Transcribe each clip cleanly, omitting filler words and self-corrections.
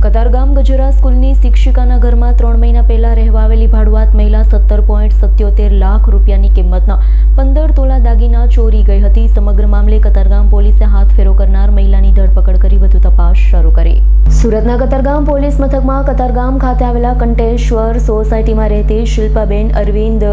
કતારગામ ગજરા સ્કૂલની શિક્ષિકાના ઘરમાં 3 મહિના પહેલા રહેવા આવેલી ભાડુઆત મહિલા 17.77 લાખ રૂપિયાની કિંમતના 15 તોલા દાગીના ચોરી ગઈ હતી। સમગ્ર મામલે કતારગામ પોલીસે હાથફેરો કરનાર મહિલાની ધરપકડ કરી વધુ તપાસ શરૂ કરી। સુરતના કતારગામ પોલીસ મથકમાં કતારગામ ખાતે આવેલા કંટેશ્વર સોસાયટીમાં રહેતી શિલ્પાબેન અરવિંદ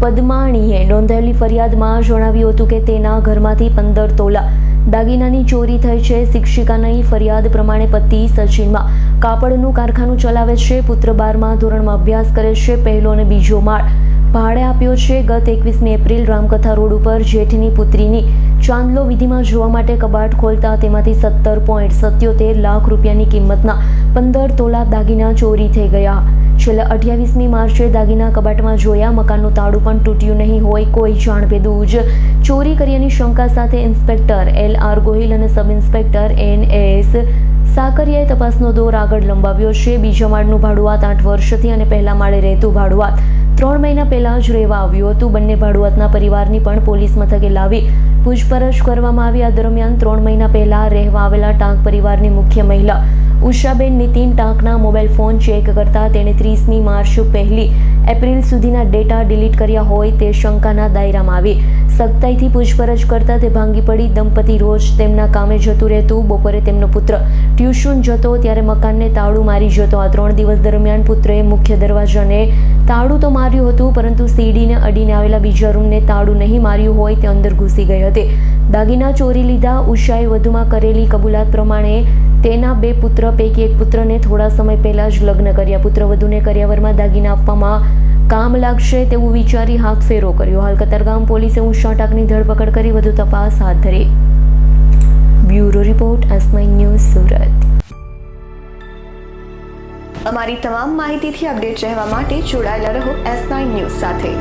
પદમાણીએ નોંધાયેલી ફરિયાદમાં જણાવ્યું હતું કે તેના ઘરમાંથી 15 તોલા દાગીનાની ચોરી થઈ છે। શિક્ષિકાની ફરિયાદ પ્રમાણે પતિ સચિનમાં કાપડનું કારખાનું ચલાવે છે। પુત્ર 12મા ધોરણમાં અભ્યાસ કરે છે। પહેલો અને બીજો માળ ભાડે આપ્યો છે। ગત 21મી એપ્રિલ રામકથા રોડ ઉપર જેઠની પુત્રીની ચાંદલો વિધિમાં જોવા માટે કબાટ ખોલતા તેમાંથી 17.77 લાખ રૂપિયાની કિંમતના 15 તોલા દાગીના ચોરી થઈ ગયા। છેલ્લા 28મી માર્ચે દાગીના કબાટમાં જોયા। મકાનનું તાળું પણ તૂટ્યું નહીં હોય। કોઈ જાણભેદું જ ચોરી કર્યાની શંકા સાથે ઇન્સ્પેક્ટર LR ગોહિલ અને સબ ઇન્સ્પેક્ટર NS સાકરિયાએ તપાસનો દોર આગળ લંબાવ્યો છે। બીજા માળનું ભાડુઆત 8 વર્ષથી અને પહેલા માળે રહેતું ભાડુઆત 3 મહિના પહેલા જ રહેવા આવ્યું હતું। બંને ભાડુઆતના પરિવારની પણ પોલીસ મથકે લાવી પૂછપરછ કરવામાં આવી। આ દરમિયાન 3 મહિના પહેલા રહેવા આવેલા ટાંક પરિવારની મુખ્ય મહિલા ઉષાબેન નીતિન ટાંકના મોબાઈલ ફોન ચેક કરતા તેણે 30મી માર્ચ 1 એપ્રિલ સુધીના ડેટા ડિલીટ કર્યા હોય તે શંકાના દાયરામાં આવી। સખ્તાઈથી પૂછપરછ કરતા તે ભાંગી પડી। દંપતી રોજ તેમના કામે જતું રહેતું। બપોરે તેમનો પુત્ર ટ્યુશન જતો ત્યારે મકાનને તાળું મારી જતો। આ 3 દિવસ દરમિયાન પુત્રએ મુખ્ય દરવાજાને તાળું તો માર્યું હતું, પરંતુ સીડીને અડીને આવેલા બીજા રૂમને તાળું નહીં માર્યું હોય તે અંદર ઘૂસી ગઈ હતી। દાગીના ચોરી લીધા। ઉષાએ વધુમાં કરેલી કબૂલાત પ્રમાણે તેના 2 પુત્ર પૈકી એક પુત્રને થોડા સમય પહેલા જ લગ્ન કર્યા। પુત્રવધૂને કરિયાવરમાં દાગીના આપવામાં કામ લાગશે તેવું વિચારી હાથફેરો કર્યો। હાલ કતારગામ પોલીસે ઉષા ટાંકની ધરપકડ કરી વધુ તપાસ હાથ ધરી। Bureau report S9 news Surat. અમારી તમામ માહિતીથી અપડેટ રહેવા માટે જોડાયેલા રહો S9 ન્યૂઝ સાથે।